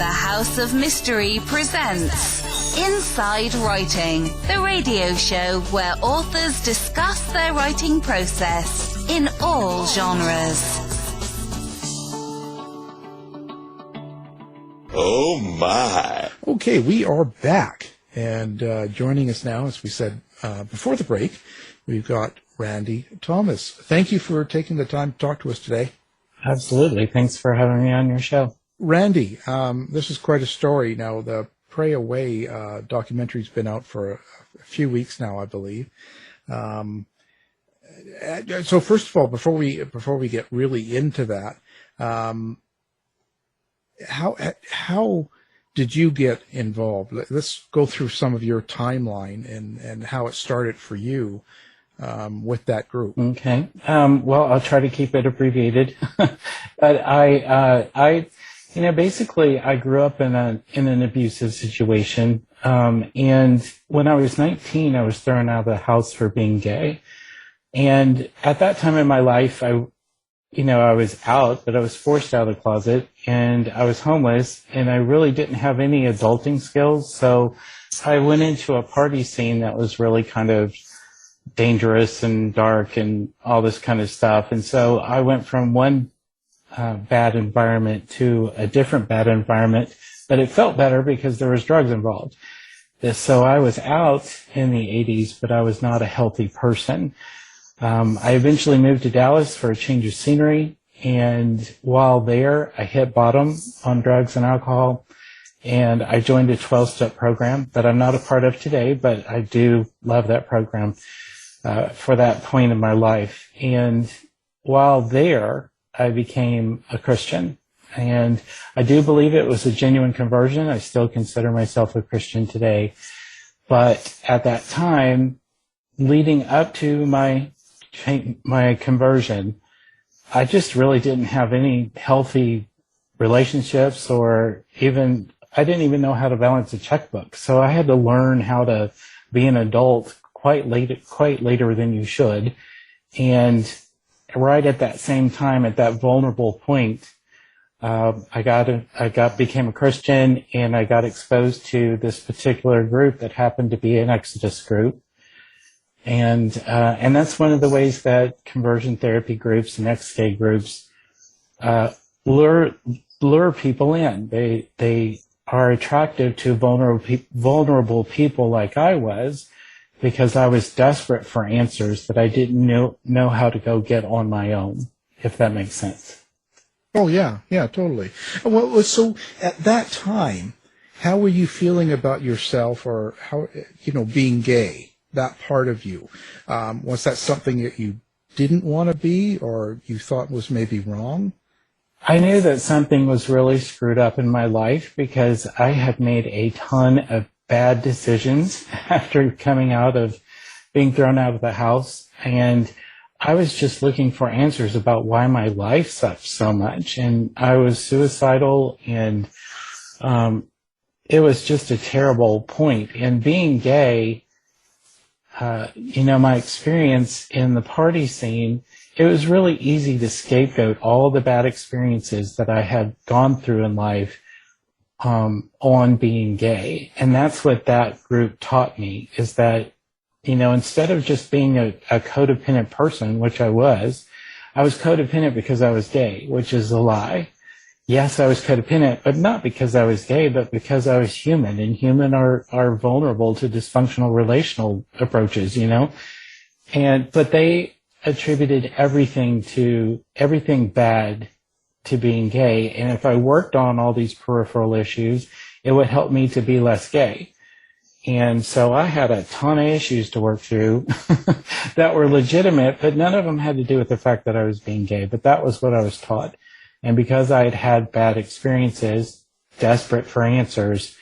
The House of Mystery presents Inside Writing, the radio show where authors discuss their writing process in all genres. Oh my. Okay, we are back. And joining us now, as we said before the break, we've got Randy Thomas. Thank you for taking the time to talk to us today. Absolutely. Thanks for having me on your show. Randy, this is quite a story. Now, the Pray Away documentary's been out for a few weeks now, I believe. So first of all, before we get really into that, how did you get involved? Let's go through some of your timeline and how it started for you with that group. Okay. Well, I'll try to keep it abbreviated. But basically I grew up in an abusive situation. And when I was 19, I was thrown out of the house for being gay. And at that time in my life, I was out, but I was forced out of the closet, and I was homeless, and I really didn't have any adulting skills. So I went into a party scene that was really kind of dangerous and dark and all this kind of stuff. And so I went from one bad environment to a different bad environment, but it felt better because there was drugs involved. So I was out in the 80s, but I was not a healthy person. I eventually moved to Dallas for a change of scenery, and while there, I hit bottom on drugs and alcohol, and I joined a 12-step program that I'm not a part of today, but I do love that program for that point in my life. And while there, I became a Christian, and I do believe it was a genuine conversion. I still consider myself a Christian today, but at that time, leading up to my conversion, I just really didn't have any healthy relationships, or I didn't even know how to balance a checkbook. So I had to learn how to be an adult quite later than you should. And right at that same time, at that vulnerable point, I became a Christian, and I got exposed to this particular group that happened to be an Exodus group. And that's one of the ways that conversion therapy groups and ex-gay groups lure people in. They are attractive to vulnerable people like I was, because I was desperate for answers that I didn't know how to go get on my own, if that makes sense. Oh, yeah, totally. Well, so at that time, how were you feeling about yourself, or how, being gay? That part of you, was that something that you didn't want to be, or you thought was maybe wrong? I knew that something was really screwed up in my life, because I had made a ton of bad decisions after coming out of being thrown out of the house. And I was just looking for answers about why my life sucked so much. And I was suicidal, and it was just a terrible point. And being gay, my experience in the party scene, it was really easy to scapegoat all the bad experiences that I had gone through in life on being gay. And that's what that group taught me, is that, instead of just being a codependent person, which I was codependent because I was gay, which is a lie. Yes, I was codependent, but not because I was gay, but because I was human, and human are vulnerable to dysfunctional relational approaches, but they attributed everything bad to being gay. And if I worked on all these peripheral issues, it would help me to be less gay. And so I had a ton of issues to work through that were legitimate, but none of them had to do with the fact that I was being gay, but that was what I was taught. And because I had had bad experiences, desperate for answers,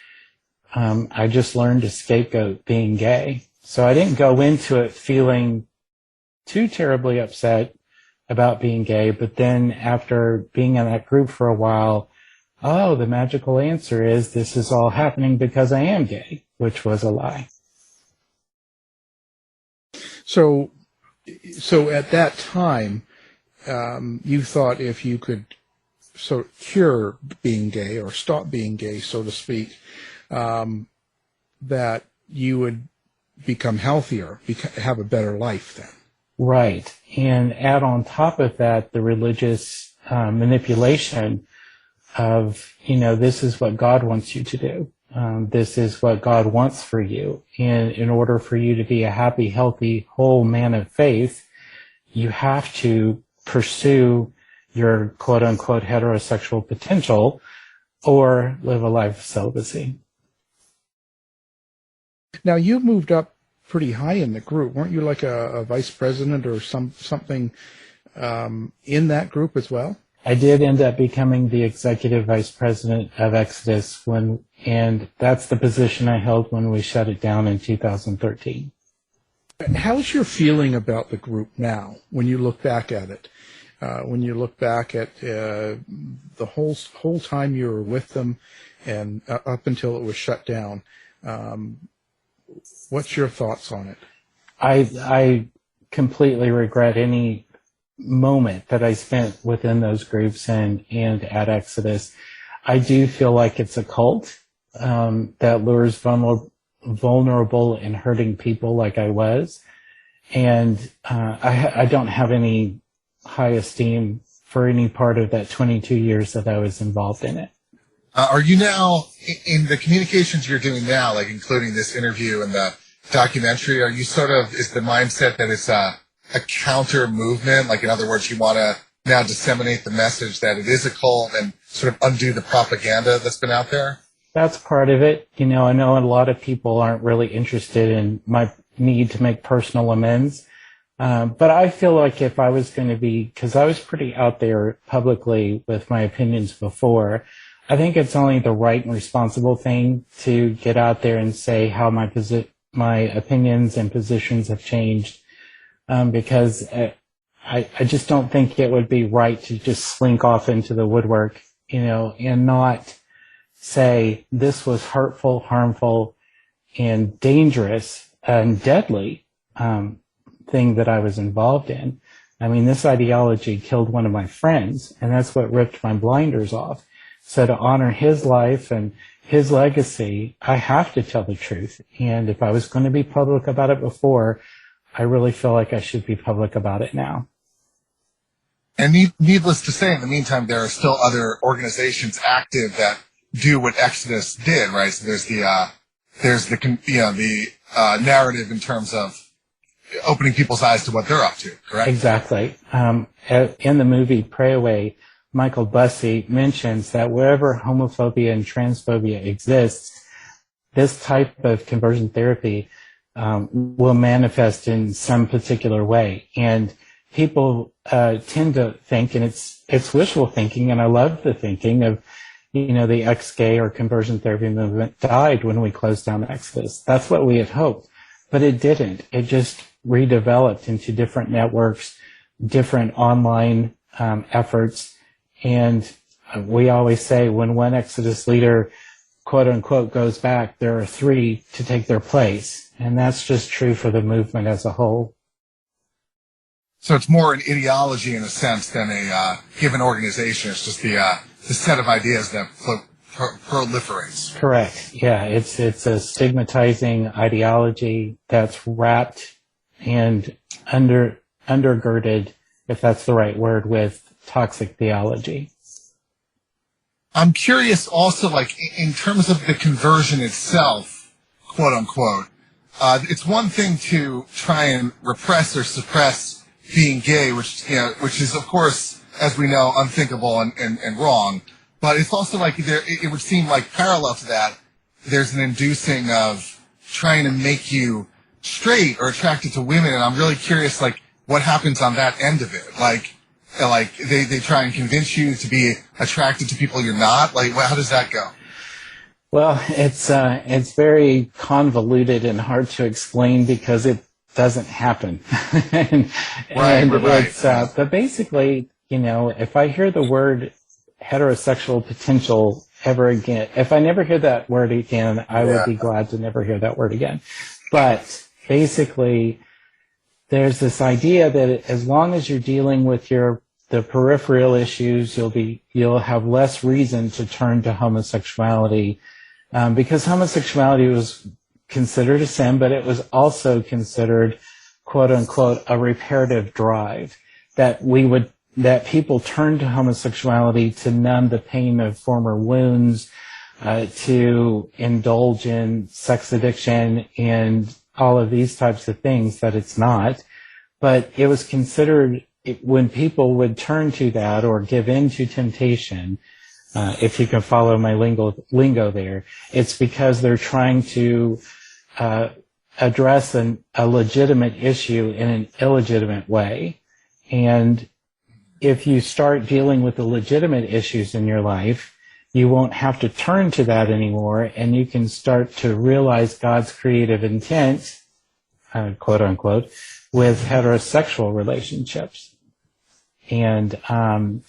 I just learned to scapegoat being gay. So I didn't go into it feeling too terribly upset about being gay. But then after being in that group for a while, the magical answer is this is all happening because I am gay, which was a lie. So at that time, you thought if you could cure being gay or stop being gay, so to speak, that you would become healthier, have a better life then. Right. And add on top of that the religious manipulation of, this is what God wants you to do. This is what God wants for you. And in order for you to be a happy, healthy, whole man of faith, you have to pursue your quote-unquote heterosexual potential or live a life of celibacy. Now, you moved up pretty high in the group. Weren't you like a vice president or something in that group as well? I did end up becoming the executive vice president of Exodus and that's the position I held when we shut it down in 2013. How's your feeling about the group now when you look back at it? When you look back at the whole time you were with them and up until it was shut down, what's your thoughts on it? I completely regret any moment that I spent within those groups and at Exodus. I do feel like it's a cult that lures vulnerable and hurting people like I was. And I don't have any high esteem for any part of that 22 years that I was involved in it. Are you now, in the communications you're doing now, like including this interview and the documentary, are you is the mindset that it's a counter movement? Like, in other words, you want to now disseminate the message that it is a cult and sort of undo the propaganda that's been out there? That's part of it. I know a lot of people aren't really interested in my need to make personal amends. But I feel like if I was going to because I was pretty out there publicly with my opinions before, I think it's only the right and responsible thing to get out there and say how my opinions and positions have changed. Because I just don't think it would be right to just slink off into the woodwork, and not say this was hurtful, harmful, and dangerous and deadly thing that I was involved in. I mean, this ideology killed one of my friends, and that's what ripped my blinders off. So to honor his life and his legacy, I have to tell the truth. And if I was going to be public about it before, I really feel like I should be public about it now. And needless to say, in the meantime, there are still other organizations active that do what Exodus did, right? So there's the narrative in terms of opening people's eyes to what they're up to, correct? Exactly. In the movie Pray Away, Michael Bussey mentions that wherever homophobia and transphobia exists, this type of conversion therapy will manifest in some particular way. And people tend to think, and it's wishful thinking, and I love the thinking of, the ex-gay or conversion therapy movement died when we closed down Exodus. That's what we had hoped. But it didn't. It just redeveloped into different networks, different online efforts. And we always say when one Exodus leader, quote unquote, goes back, there are three to take their place. And that's just true for the movement as a whole. So it's more an ideology in a sense than a given organization. It's just the set of ideas that proliferates. Correct. Yeah, it's a stigmatizing ideology that's wrapped and undergirded, if that's the right word, with toxic theology. I'm curious also, like, in terms of the conversion itself, quote unquote, it's one thing to try and repress or suppress being gay, which is, of course, as we know, unthinkable and wrong. But it's also like it would seem like parallel to that, there's an inducing of trying to make you straight or attracted to women. And I'm really curious, like, what happens on that end of it? Like they try and convince you to be attracted to people you're not? Like, how does that go? Well, it's very convoluted and hard to explain because it doesn't happen. Right. But basically, if I hear the word heterosexual potential ever again, if I never hear that word again, I would be glad to never hear that word again. But basically, there's this idea that as long as you're dealing with your the peripheral issues, you'll have less reason to turn to homosexuality, because homosexuality was considered a sin, but it was also considered, quote unquote, a reparative drive, that people turned to homosexuality to numb the pain of former wounds, to indulge in sex addiction and all of these types of things that it's not. But it was considered, when people would turn to that or give in to temptation, if you can follow my lingo there, it's because they're trying to address a legitimate issue in an illegitimate way. And if you start dealing with the legitimate issues in your life, you won't have to turn to that anymore, and you can start to realize God's creative intent, quote unquote, with heterosexual relationships. And, and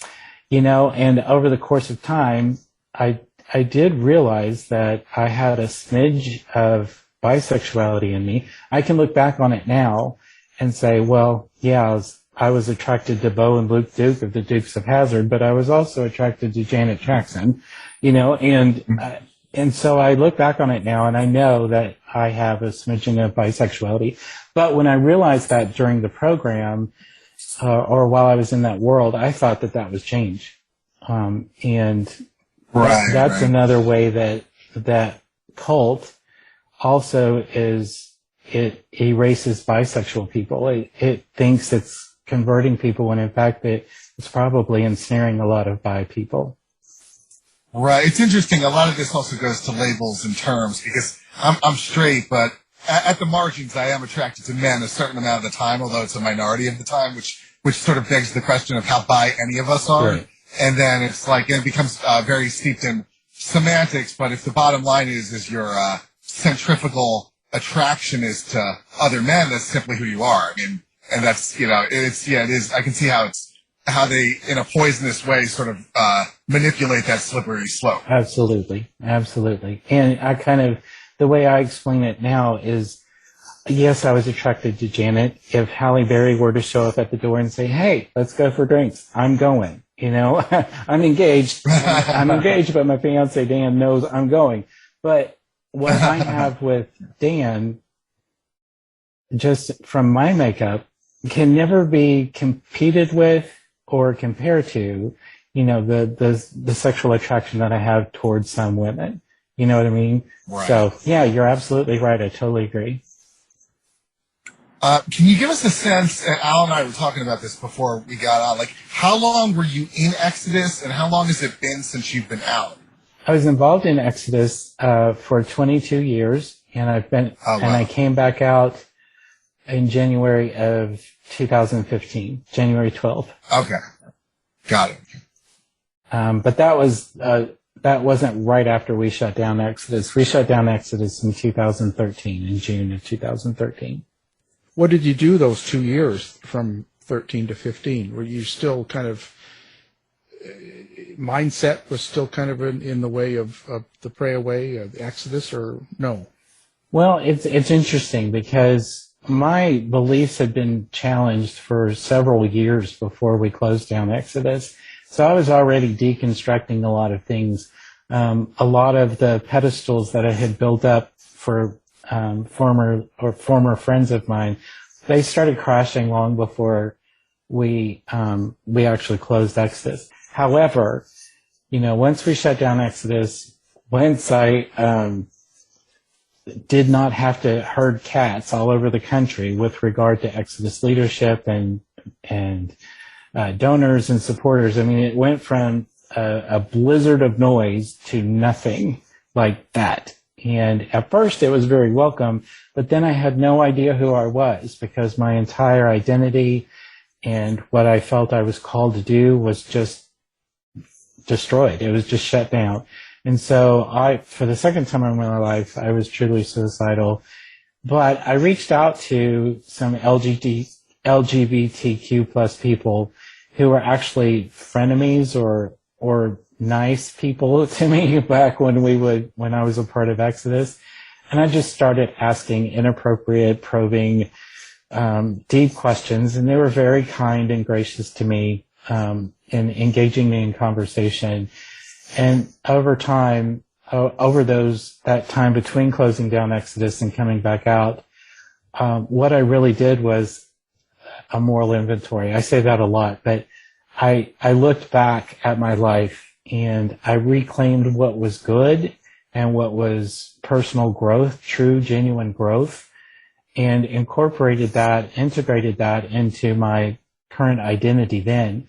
over the course of time, I did realize that I had a smidge of bisexuality in me. I can look back on it now and say, well, yeah, I was attracted to Bo and Luke Duke of the Dukes of Hazzard, but I was also attracted to Janet Jackson, and so I look back on it now and I know that I have a smidgen of bisexuality. But when I realized that during the program, or while I was in that world, I thought that was change. That's another way that cult also it erases bisexual people. It thinks it's converting people when in fact it's probably ensnaring a lot of bi people. Right. It's interesting. A lot of this also goes to labels and terms, because I'm straight, but at the margins, I am attracted to men a certain amount of the time, although it's a minority of the time, which sort of begs the question of how bi any of us are. Right. And then it's like, it becomes very steeped in semantics, but if the bottom line is your centrifugal attraction is to other men, that's simply who you are. I mean, and that's, it is. I can see how they, in a poisonous way, sort of manipulate that slippery slope. Absolutely. And the way I explain it now is, yes, I was attracted to Janet. If Halle Berry were to show up at the door and say, hey, let's go for drinks, I'm going. I'm engaged. But my fiance Dan knows I'm going. But what I have with Dan, just from my makeup, can never be competed with or compared to, the sexual attraction that I have towards some women. You know what I mean? Right. So, yeah, you're absolutely right. I totally agree. Can you give us a sense, and Al and I were talking about this before we got on, like, how long were you in Exodus, and how long has it been since you've been out? I was involved in Exodus for 22 years, and I came back out in January of 2015, January 12th. Okay. Got it. But that wasn't right after we shut down Exodus. We shut down Exodus in 2013, in June of 2013. What did you do those 2 years from 13 to 15? Were you still kind of, mindset was still kind of in the way of the pray away, the Exodus, or no? Well, it's interesting because my beliefs had been challenged for several years before we closed down Exodus. So I was already deconstructing a lot of things. A lot of the pedestals that I had built up for former friends of mine, they started crashing long before we actually closed Exodus. However, once we shut down Exodus, once I did not have to herd cats all over the country with regard to Exodus leadership and donors and supporters. I mean, it went from a blizzard of noise to nothing like that. And at first it was very welcome, but then I had no idea who I was, because my entire identity and what I felt I was called to do was just destroyed. It was just shut down. And so for the second time in my life, I was truly suicidal. But I reached out to some LGBTQ plus people who were actually frenemies or nice people to me back when I was a part of Exodus. And I just started asking inappropriate, probing, deep questions, and they were very kind and gracious to me. in engaging me in conversation. And over time, that time between closing down Exodus and coming back out, what I really did was a moral inventory. I say that a lot, but I looked back at my life and I reclaimed what was good and what was personal growth, true, genuine growth, and integrated that into my current identity then.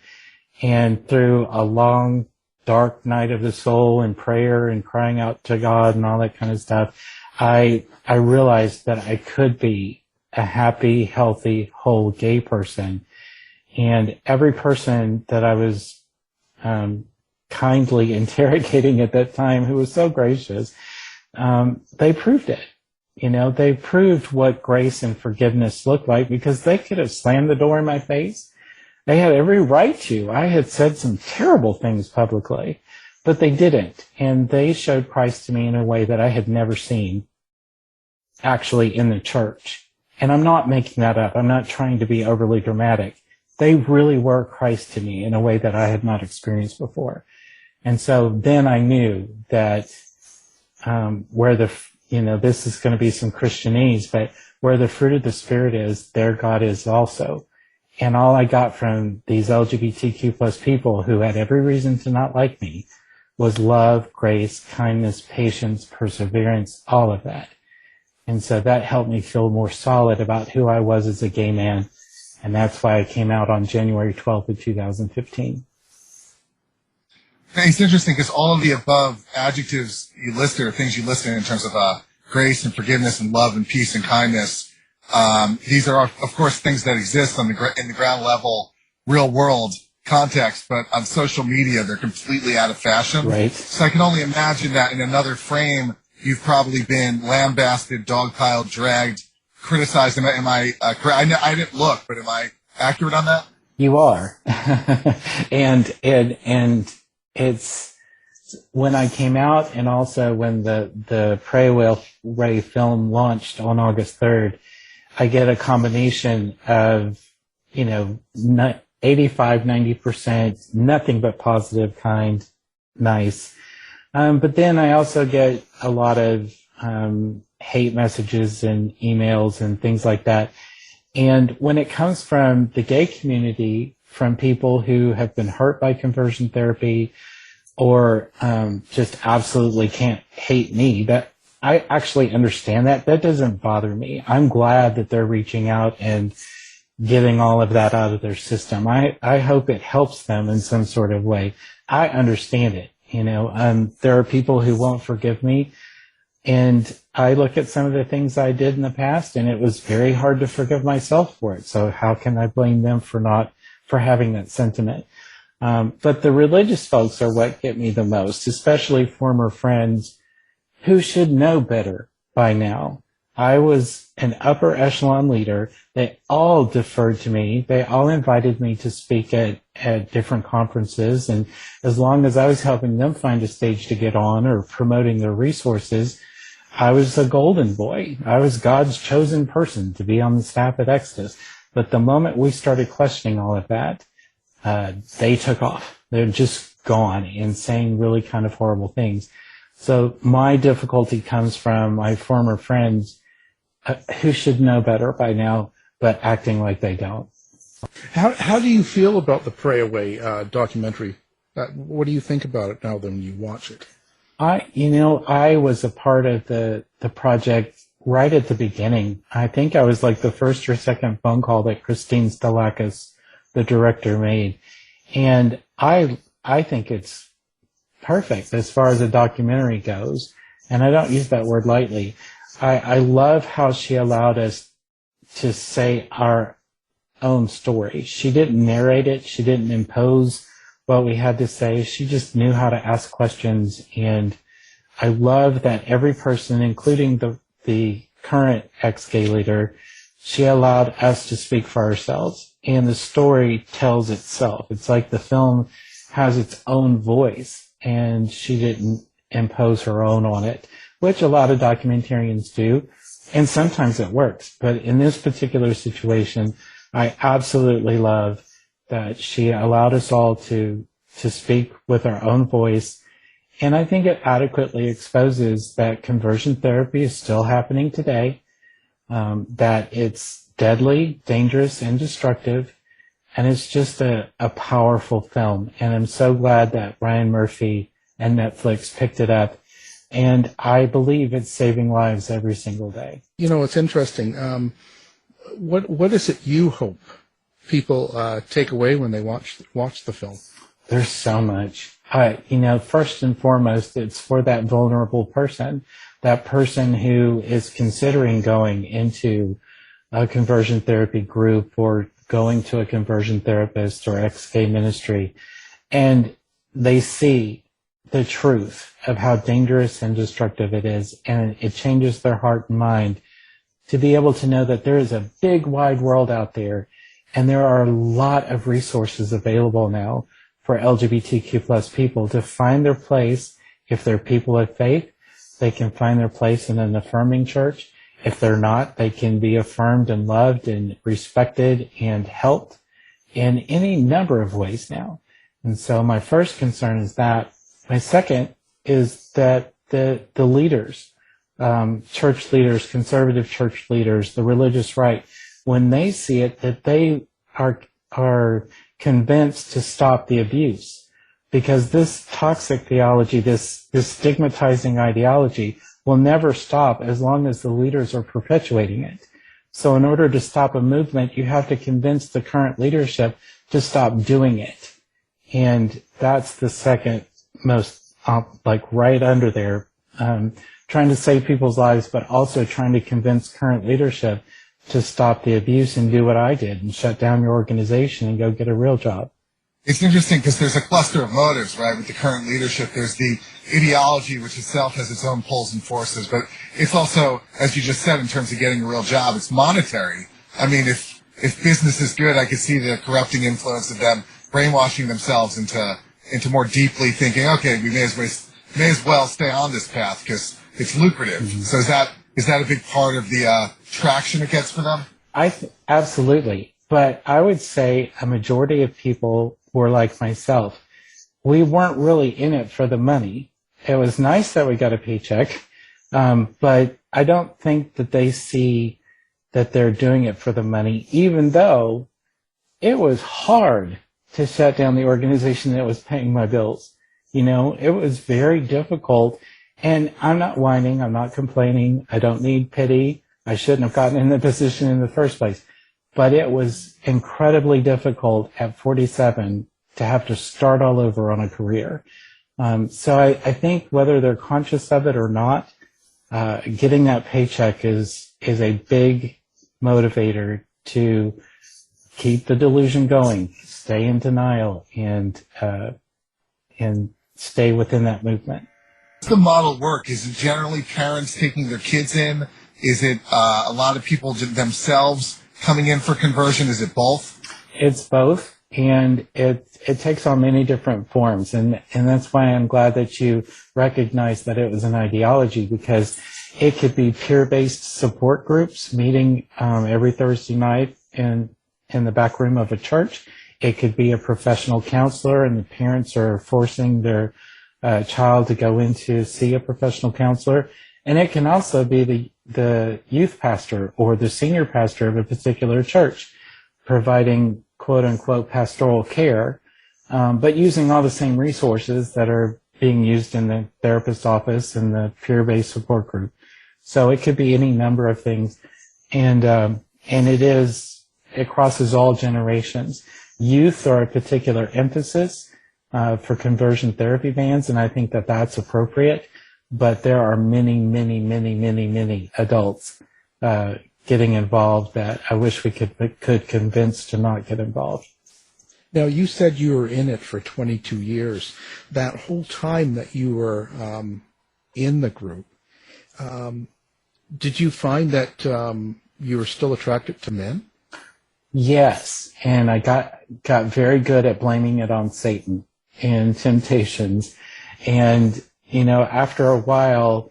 And through a long, dark night of the soul and prayer and crying out to God and all that kind of stuff, I realized that I could be a happy, healthy, whole gay person. And every person that I was kindly interrogating at that time, who was so gracious, they proved it. They proved what grace and forgiveness looked like, because they could have slammed the door in my face. They had every right to. I had said some terrible things publicly, but they didn't. And they showed Christ to me in a way that I had never seen actually in the church. And I'm not making that up. I'm not trying to be overly dramatic. They really were Christ to me in a way that I had not experienced before. And so then I knew that this is going to be some Christianese, but where the fruit of the Spirit is, there God is also. And all I got from these LGBTQ plus people who had every reason to not like me was love, grace, kindness, patience, perseverance, all of that. And so that helped me feel more solid about who I was as a gay man. And that's why I came out on January 12th of 2015. It's interesting because all of the above adjectives you listed are things you listed in terms of grace and forgiveness and love and peace and kindness. These are, of course, things that exist in the ground level, real world context, but on social media, they're completely out of fashion. Right. So I can only imagine that in another frame, you've probably been lambasted, dogpiled, dragged, criticized. Am I correct? I didn't look, but am I accurate on that? You are. and it's when I came out, and also when the Pray Away film launched on August 3rd, I get a combination of, 85, 90%, nothing but positive, kind, nice. But then I also get a lot of hate messages and emails and things like that. And when it comes from the gay community, from people who have been hurt by conversion therapy or just absolutely can't hate me, that I actually understand that. That doesn't bother me. I'm glad that they're reaching out and getting all of that out of their system. I hope it helps them in some sort of way. I understand it. There are people who won't forgive me, and I look at some of the things I did in the past, and it was very hard to forgive myself for it. So how can I blame them for having that sentiment? But the religious folks are what get me the most, especially former friends who should know better by now. I was an upper echelon leader. They all deferred to me. They all invited me to speak at different conferences. And as long as I was helping them find a stage to get on or promoting their resources, I was a golden boy. I was God's chosen person to be on the staff at Exodus. But the moment we started questioning all of that, they took off. They're just gone and saying really kind of horrible things. So my difficulty comes from my former friends who should know better by now, but acting like they don't. How do you feel about the Pray Away documentary? What do you think about it now when you watch it? I was a part of the project right at the beginning. I think I was like the first or second phone call that Christine Stalakis, the director, made. And I think it's perfect as far as a documentary goes. And I don't use that word lightly. I love how she allowed us to say our own story. She didn't narrate it. She didn't impose what we had to say. She just knew how to ask questions. And I love that every person, including the current ex-gay leader, she allowed us to speak for ourselves. And the story tells itself. It's like the film has its own voice, and she didn't impose her own on it, which a lot of documentarians do, and sometimes it works. But in this particular situation, I absolutely love that she allowed us all to speak with our own voice. And I think it adequately exposes that conversion therapy is still happening today, that it's deadly, dangerous, and destructive. And it's just a powerful film. And I'm so glad that Ryan Murphy and Netflix picked it up. And I believe it's saving lives every single day. You know, it's interesting. What is it you hope people take away when they watch the film? There's so much. First and foremost, it's for that vulnerable person, that person who is considering going into a conversion therapy group or going to a conversion therapist or ex-gay ministry, and they see the truth of how dangerous and destructive it is, and it changes their heart and mind to be able to know that there is a big, wide world out there, and there are a lot of resources available now for LGBTQ plus people to find their place. If they're people of faith, they can find their place in an affirming church. If they're not, they can be affirmed and loved and respected and helped in any number of ways now. And so my first concern is that. My second is that the leaders, church leaders, conservative church leaders, the religious right, when they see it, that they are convinced to stop the abuse, because this toxic theology, this stigmatizing ideology will never stop as long as the leaders are perpetuating it. So in order to stop a movement, you have to convince the current leadership to stop doing it. And that's the second most, right under there, trying to save people's lives, but also trying to convince current leadership to stop the abuse and do what I did and shut down your organization and go get a real job. It's interesting because there's a cluster of motives, right, with the current leadership. There's the ideology, which itself has its own pulls and forces, but it's also, as you just said, in terms of getting a real job, it's monetary. I mean, if business is good, I could see the corrupting influence of them brainwashing themselves into more deeply thinking, okay, we may as well stay on this path because it's lucrative. Mm-hmm. So is that a big part of the traction it gets for them? Absolutely. But I would say a majority of people were like myself. We weren't really in it for the money. It was nice that we got a paycheck, but I don't think that they see that they're doing it for the money, even though it was hard to shut down the organization that was paying my bills. You know, it was very difficult. And I'm not whining. I'm not complaining. I don't need pity. I shouldn't have gotten in the position in the first place. But it was incredibly difficult at 47 to have to start all over on a career. So I think whether they're conscious of it or not, getting that paycheck is a big motivator to keep the delusion going, stay in denial, and stay within that movement. Does the model work? Is it generally parents taking their kids in? Is it a lot of people themselves coming in for conversion? Is it both? It's both, and it takes on many different forms, and that's why I'm glad that you recognized that it was an ideology, because it could be peer-based support groups meeting every Thursday night in the back room of a church. It could be a professional counselor, and the parents are forcing their child to go in to see a professional counselor. And it can also be the youth pastor or the senior pastor of a particular church providing quote-unquote pastoral care, but using all the same resources that are being used in the therapist's office and the peer-based support group. So it could be any number of things. And it crosses all generations. Youth are a particular emphasis for conversion therapy vans, and I think that that's appropriate. But there are many, many, many, many, many adults getting involved that I wish we could convince to not get involved. Now, you said you were in it for 22 years. That whole time that you were in the group, did you find that you were still attracted to men? Yes, and I got very good at blaming it on Satan and temptations. And, you know, after a while,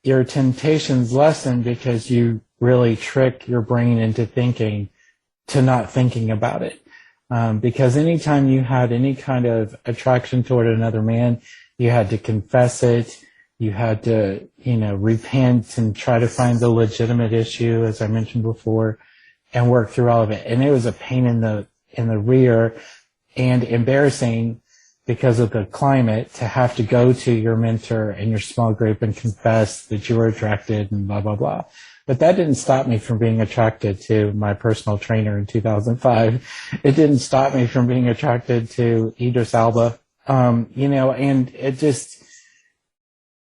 your temptations lessen because you really trick your brain into thinking to not thinking about it. Because anytime you had any kind of attraction toward another man, you had to confess it. You had to, repent and try to find the legitimate issue, as I mentioned before, and work through all of it. And it was a pain in the rear and embarrassing because of the climate to have to go to your mentor and your small group and confess that you were attracted and blah, blah, blah. But that didn't stop me from being attracted to my personal trainer in 2005. It didn't stop me from being attracted to Idris Elba. And it just,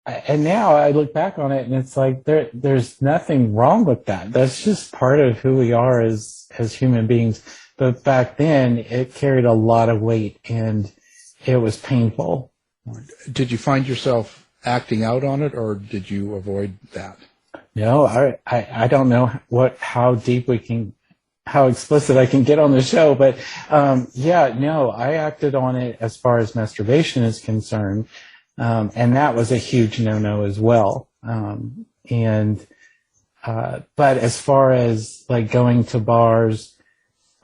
and now I look back on it and it's like, there's nothing wrong with that. That's just part of who we are as human beings. But back then it carried a lot of weight and it was painful. Did you find yourself acting out on it, or did you avoid that? No, I don't know how explicit I can get on the show, but I acted on it as far as masturbation is concerned, and that was a huge no-no as well. But as far as like going to bars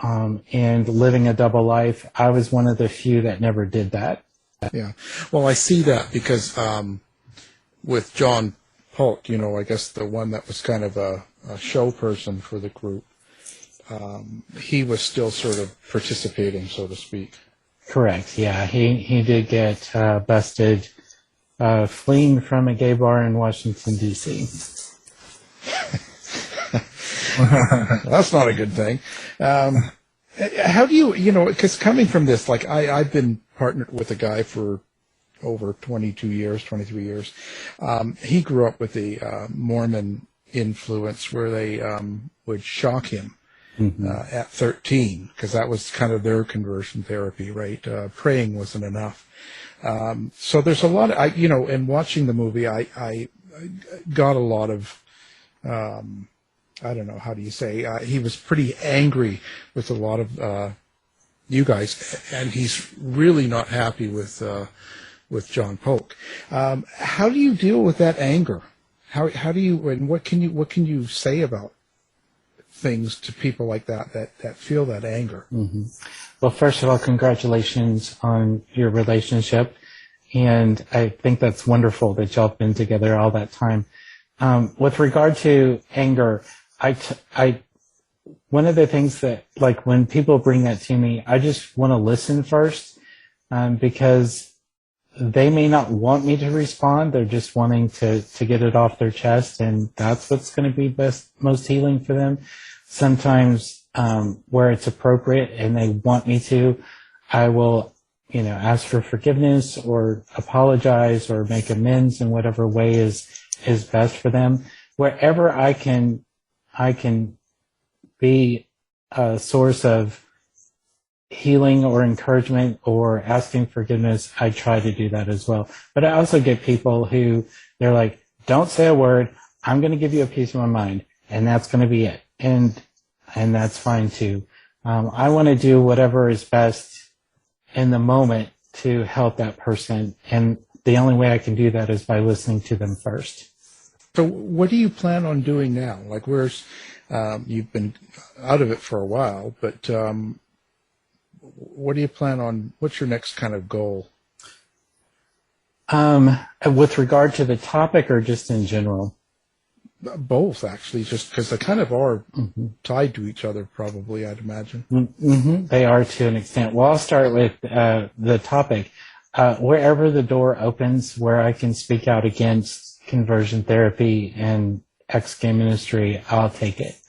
and living a double life, I was one of the few that never did that. Yeah, well, I see that because with John Polk, I guess the one that was kind of a show person for the group, he was still sort of participating, so to speak. Correct. Yeah, he did get busted fleeing from a gay bar in Washington, D.C. That's not a good thing. How do you, because coming from this, like I've been partnered with a guy for over 23 years. He grew up with the Mormon influence where they would shock him at 13, because that was kind of their conversion therapy, right? Praying wasn't enough. So there's a lot of, in watching the movie, I got a lot of, I don't know, how do you say, he was pretty angry with a lot of you guys, and he's really not happy with John Polk. How do you deal with that anger? How do you, and what can you say about things to people like that feel that anger? Mm-hmm. Well, first of all, congratulations on your relationship, and I think that's wonderful that y'all have been together all that time. With regard to anger, one of the things that, like, when people bring that to me, I just want to listen first, because they may not want me to respond. They're just wanting to get it off their chest, and that's what's going to be most healing for them. Sometimes, where it's appropriate and they want me to, I will, ask for forgiveness or apologize or make amends in whatever way is best for them. Wherever I can be a source of healing or encouragement or asking forgiveness, I try to do that as well. But I also get people who, they're like, don't say a word, I'm going to give you a piece of my mind, and that's going to be it. And that's fine too. I want to do whatever is best in the moment to help that person, and the only way I can do that is by listening to them first. So what do you plan on doing now? Like, you've been out of it for a while, but what do you plan on? What's your next kind of goal? With regard to the topic or just in general? Both, actually, just because they kind of are tied to each other, probably, I'd imagine. Mm-hmm. They are to an extent. Well, I'll start with the topic. Wherever the door opens where I can speak out against conversion therapy and ex-gay ministry, I'll take it.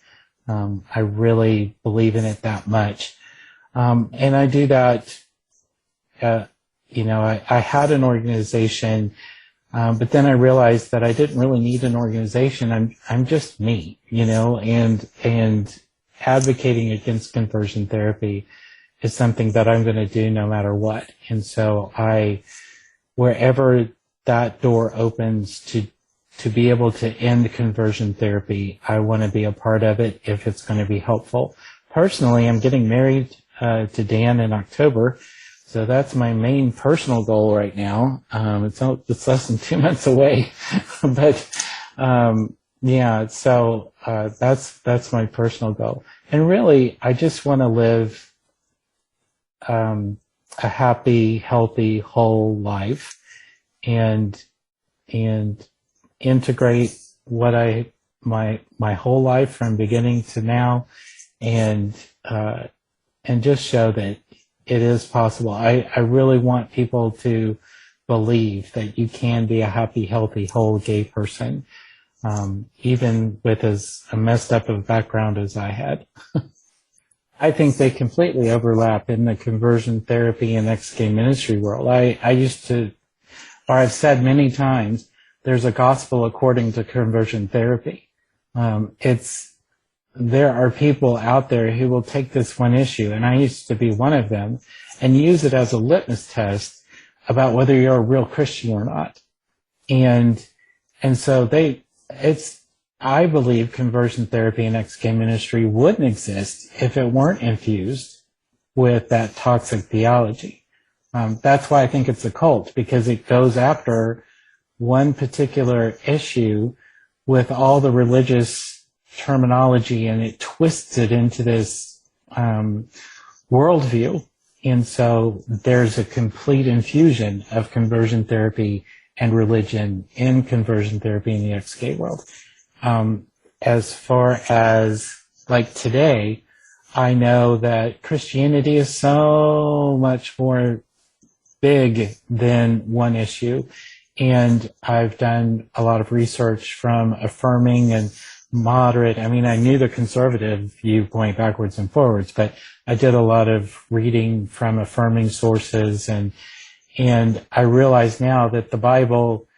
I really believe in it that much. And I do that, I had an organization, but then I realized that I didn't really need an organization. I'm just me, and advocating against conversion therapy is something that I'm going to do no matter what. And so wherever that door opens to be able to end conversion therapy, I want to be a part of it if it's going to be helpful. Personally, I'm getting married to Dan in October, so that's my main personal goal right now. It's less than 2 months away, but so that's my personal goal. And really, I just want to live a happy, healthy, whole life, and integrate my whole life from beginning to now, and just show that it is possible. I really want people to believe that you can be a happy, healthy, whole gay person, even with as messed up of a background as I had. I think they completely overlap in the conversion therapy and ex-gay ministry world. I've said many times, there's a gospel according to conversion therapy. There are people out there who will take this one issue, and I used to be one of them, and use it as a litmus test about whether you're a real Christian or not. And so I believe conversion therapy and ex-gay ministry wouldn't exist if it weren't infused with that toxic theology. That's why I think it's a cult, because it goes after one particular issue with all the religious terminology, and it twists it into this worldview. And so there's a complete infusion of conversion therapy and religion in conversion therapy in the ex-gay world. As far as like today, I know that Christianity is so much more big than one issue. And I've done a lot of research from affirming and moderate. I mean, I knew the conservative view going backwards and forwards, but I did a lot of reading from affirming sources, and I realize now that the Bible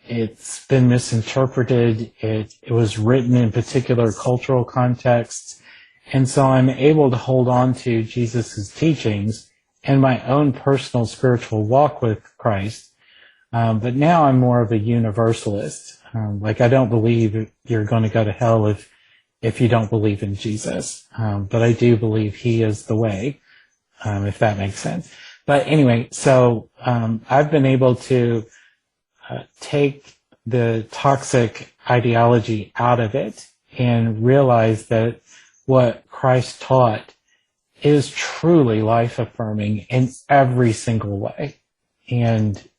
it's been misinterpreted. It was written in particular cultural contexts, and so I'm able to hold on to Jesus's teachings and my own personal spiritual walk with Christ. But now I'm more of a universalist. Like, I don't believe you're going to go to hell if you don't believe in Jesus. But I do believe he is the way, if that makes sense. But anyway, so I've been able to take the toxic ideology out of it and realize that what Christ taught is truly life-affirming in every single way. And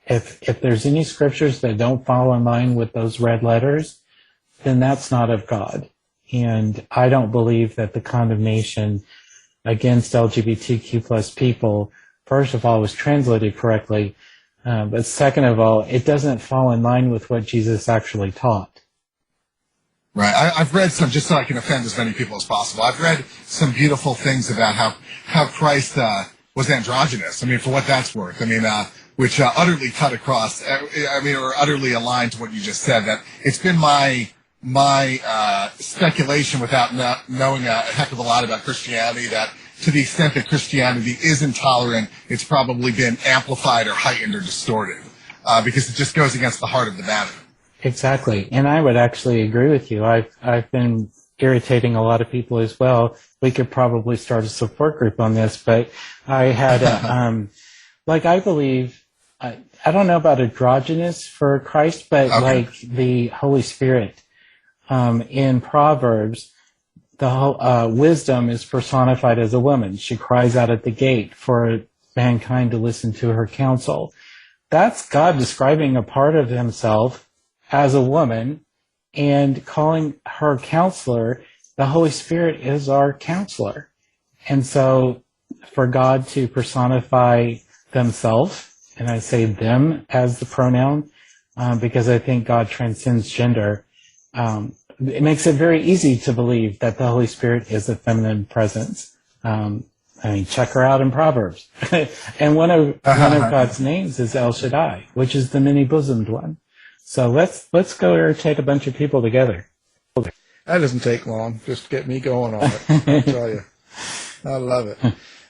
if there's any scriptures that don't fall in line with those red letters, then that's not of God. And I don't believe that the condemnation against LGBTQ plus people, first of all, was translated correctly. But second of all, it doesn't fall in line with what Jesus actually taught. Right. I've read some, just so I can offend as many people as possible, I've read some beautiful things about how Christ was androgynous. I mean, for what that's worth. I mean, which utterly cut across, or utterly aligned to what you just said. That it's been my speculation without knowing a heck of a lot about Christianity, that to the extent that Christianity is intolerant, it's probably been amplified or heightened or distorted, because it just goes against the heart of the matter. Exactly. And I would actually agree with you. I've been irritating a lot of people as well. We could probably start a support group on this, but I had, I believe, I don't know about androgynous for Christ, but okay, like the Holy Spirit, in Proverbs, the whole, wisdom is personified as a woman. She cries out at the gate for mankind to listen to her counsel. That's God describing a part of himself as a woman and calling her counselor. The Holy Spirit is our counselor. And so for God to personify themselves, and I say them as the pronoun, because I think God transcends gender, it makes it very easy to believe that the Holy Spirit is a feminine presence. Check her out in Proverbs. And one of God's names is El Shaddai, which is the many-bosomed one. So let's go irritate a bunch of people together. That doesn't take long. Just get me going on it. I'll tell you. I love it.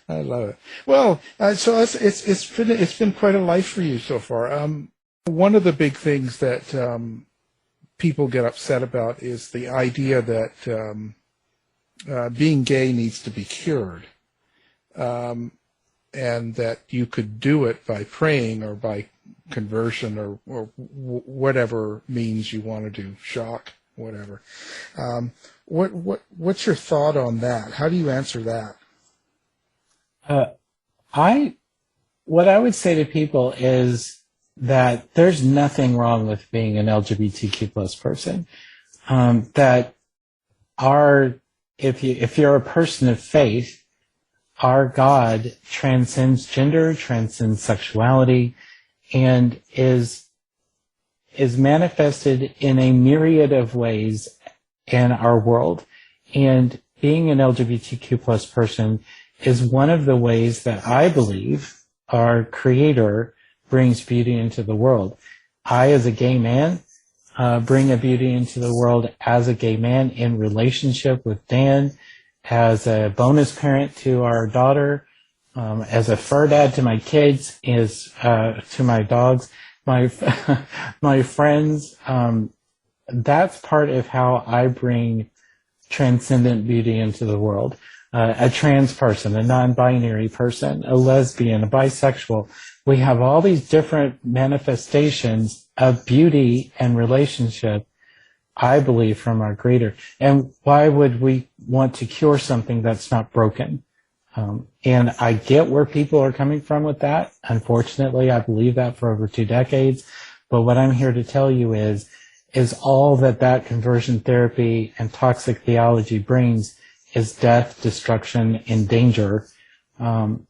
I love it. Well, so it's been quite a life for you so far. One of the big things that people get upset about is the idea that being gay needs to be cured, and that you could do it by praying or by conversion or whatever means you want to do, shock, whatever. What's your thought on that? How do you answer that? What I would say to people is that there's nothing wrong with being an LGBTQ plus person. If you're a person of faith, our God transcends gender, transcends sexuality, and is manifested in a myriad of ways in our world. And being an LGBTQ plus person is one of the ways that I believe our Creator brings beauty into the world. I, as a gay man, bring a beauty into the world as a gay man in relationship with Dan, as a bonus parent to our daughter, as a fur dad to my kids, to my dogs, my friends. That's part of how I bring transcendent beauty into the world. A trans person, a non-binary person, a lesbian, a bisexual. We have all these different manifestations of beauty and relationship, I believe, from our Creator. And why would we want to cure something that's not broken? And I get where people are coming from with that. Unfortunately, I believe that for over 2 decades. But what I'm here to tell you is all that conversion therapy and toxic theology brings is death, destruction, and danger.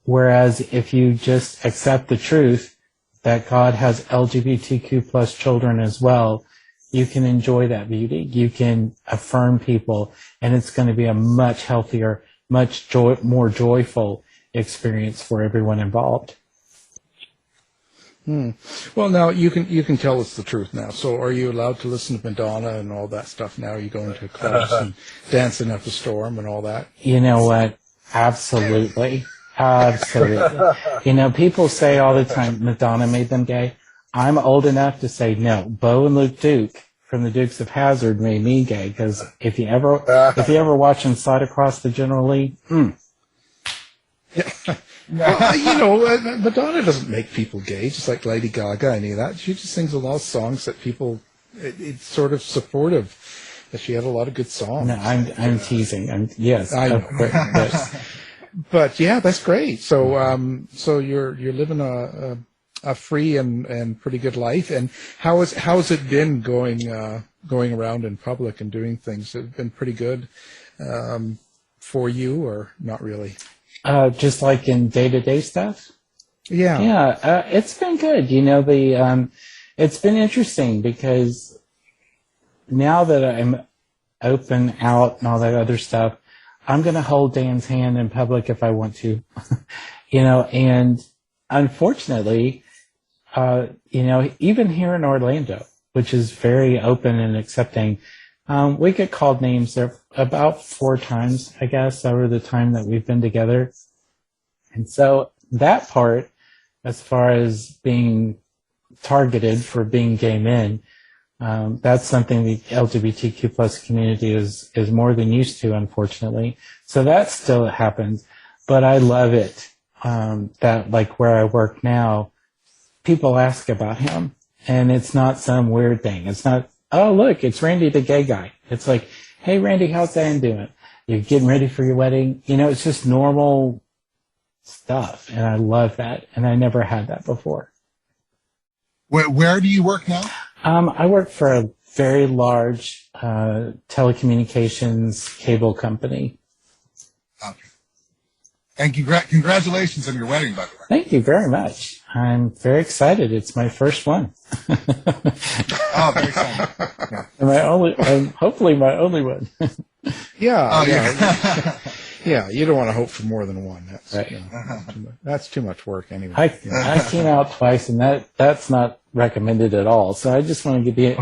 Whereas if you just accept the truth that God has LGBTQ plus children as well, you can enjoy that beauty. You can affirm people, and it's going to be a much healthier, more joyful experience for everyone involved. Well, now you can tell us the truth now. So, are you allowed to listen to Madonna and all that stuff now? Are you going to clubs and dancing up a storm and all that? You know what? Absolutely. People say all the time Madonna made them gay. I'm old enough to say no. Bo and Luke Duke from the Dukes of Hazzard made me gay, because if you ever watch Inside Across the General Lee, Well, Madonna doesn't make people gay, just like Lady Gaga, any of that. She just sings a lot of songs that people, it's sort of supportive that she had a lot of good songs. No, I'm teasing. Yes. I know. But yeah, that's great. So, so you're living a free and pretty good life. And how's it been going around in public and doing things? Has it been pretty good, for you, or not really? Just like in day-to-day stuff? Yeah. Yeah, it's been good. It's been interesting because now that I'm open out and all that other stuff, I'm going to hold Dan's hand in public if I want to, and unfortunately, even here in Orlando, which is very open and accepting, we get called names there about 4 times, I guess, over the time that we've been together. And so that part, as far as being targeted for being gay men, that's something the LGBTQ plus community is more than used to, unfortunately. So that still happens. But I love it, that like where I work now, people ask about him. And it's not some weird thing. It's not, oh, look, it's Randy the gay guy. It's like, hey, Randy, how's Dan doing? You're getting ready for your wedding? It's just normal stuff. And I love that. And I never had that before. Where do you work now? I work for a very large telecommunications cable company. Okay. And congratulations on your wedding, by the way. Thank you very much. I'm very excited. It's my first one. Oh, very exciting. Yeah. And hopefully my only one. Yeah. Oh, yeah. Yeah, you don't want to hope for more than one. That's right. That's too much work anyway. I came out twice, and that's not recommended at all. So I just want to be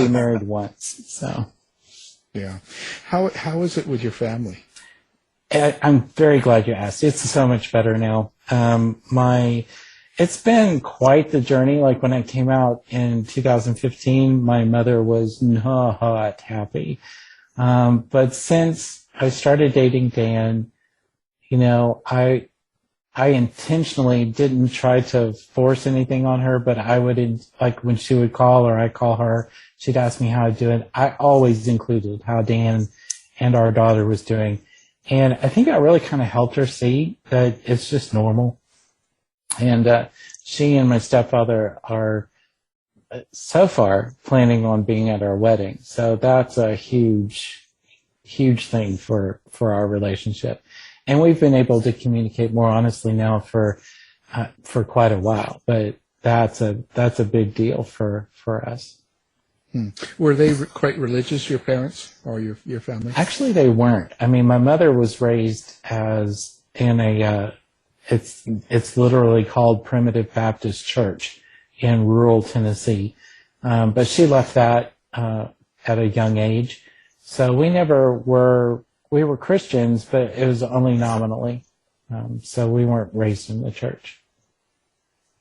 married once. So yeah, how is it with your family? I'm very glad you asked. It's so much better now. It's been quite the journey. Like when I came out in 2015, my mother was not happy. But since I started dating Dan, I intentionally didn't try to force anything on her, but I would, like when she would call or I call her, she'd ask me how I do it. I always included how Dan and our daughter was doing. And I think that really kind of helped her see that it's just normal. And she and my stepfather are so far planning on being at our wedding. So that's a huge, huge thing for our relationship. And we've been able to communicate more honestly now for quite a while. But that's a big deal for us. Were they quite religious, your parents or your family? Actually, they weren't. I mean, my mother was raised as in a, it's literally called Primitive Baptist Church in rural Tennessee. But she left that at a young age. So we were Christians, but it was only nominally. So we weren't raised in the church.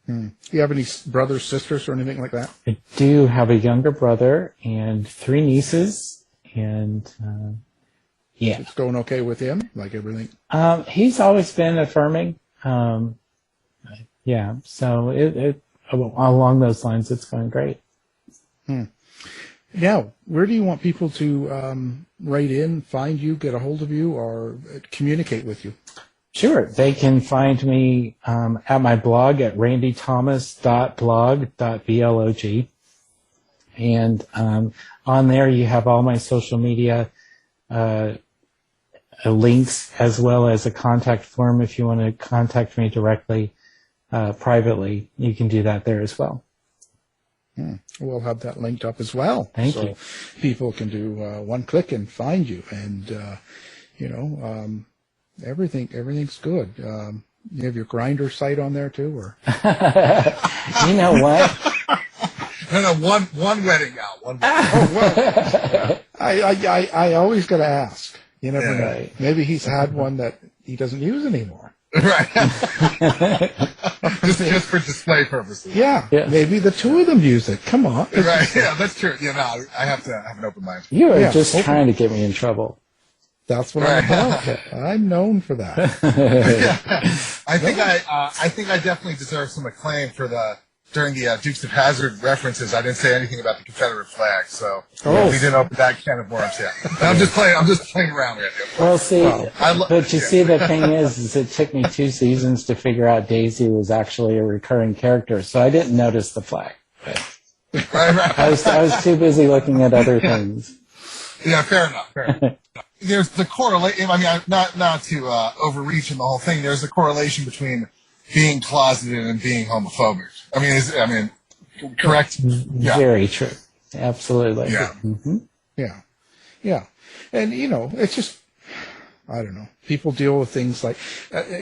Do you have any brothers, sisters, or anything like that? I do have a younger brother and 3 nieces, and yeah. It's going okay with him, like everything? He's always been affirming. Yeah, so it along those lines, it's going great. Now, where do you want people to write in, find you, get a hold of you, or communicate with you? Sure. They can find me at my blog at randythomas.blog.blog. And on there you have all my social media links, as well as a contact form if you want to contact me directly privately. You can do that there as well. We'll have that linked up as well. Thank you. People can do one click and find you. And, everything's good. You have your Grindr site on there too, or? You know what? No, one wedding now. One wedding. Oh, well, I always got to ask. You never know. Right. Maybe he's had one that he doesn't use anymore. Right. just for display purposes. Yeah. Yes. Maybe the 2 of them use it. Come on. Right. Yeah, that's true. Yeah, no, I have to have an open mind. You are Yeah, just open. trying to get me in trouble. That's what I'm about. I'm known for that. I think I definitely deserve some acclaim for during the Dukes of Hazzard references. I didn't say anything about the Confederate flag, so we didn't open that can of worms yet. I'm just playing around with it. Well, see, but you yeah. see, the thing is it took me 2 seasons to figure out Daisy was actually a recurring character, so I didn't notice the flag. But Right. I was too busy looking at other things. Yeah, fair enough. There's the correlation. I mean, not to overreach in the whole thing. There's a correlation between being closeted and being homophobic. I mean, correct? Yeah. Very true. Absolutely. Yeah. Mm-hmm. Yeah. And, it's just, I don't know. People deal with things like,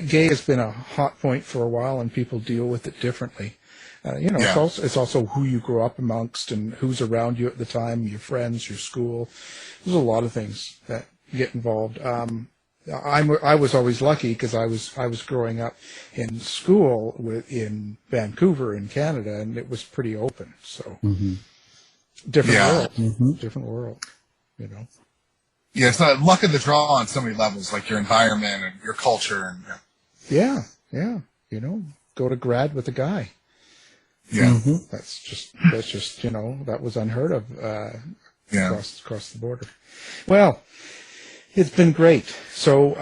gay has been a hot point for a while, and people deal with it differently. It's also who you grew up amongst and who's around you at the time, your friends, your school. There's a lot of things that get involved. I was always lucky because I was growing up in school in Vancouver in Canada, and it was pretty open. So different world, different world. Yeah, it's not luck of the draw on so many levels, like your environment and your culture, and Yeah. Go to grad with a guy. yeah, That's just that was unheard of across the border. Well, it's been great. So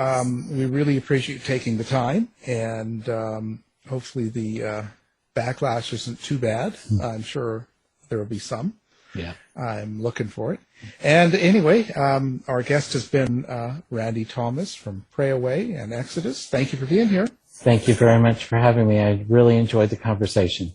we really appreciate you taking the time, and hopefully the backlash isn't too bad. I'm sure there will be some. Yeah. I'm looking for it. And anyway, our guest has been Randy Thomas from Pray Away and Exodus. Thank you for being here. Thank you very much for having me. I really enjoyed the conversation.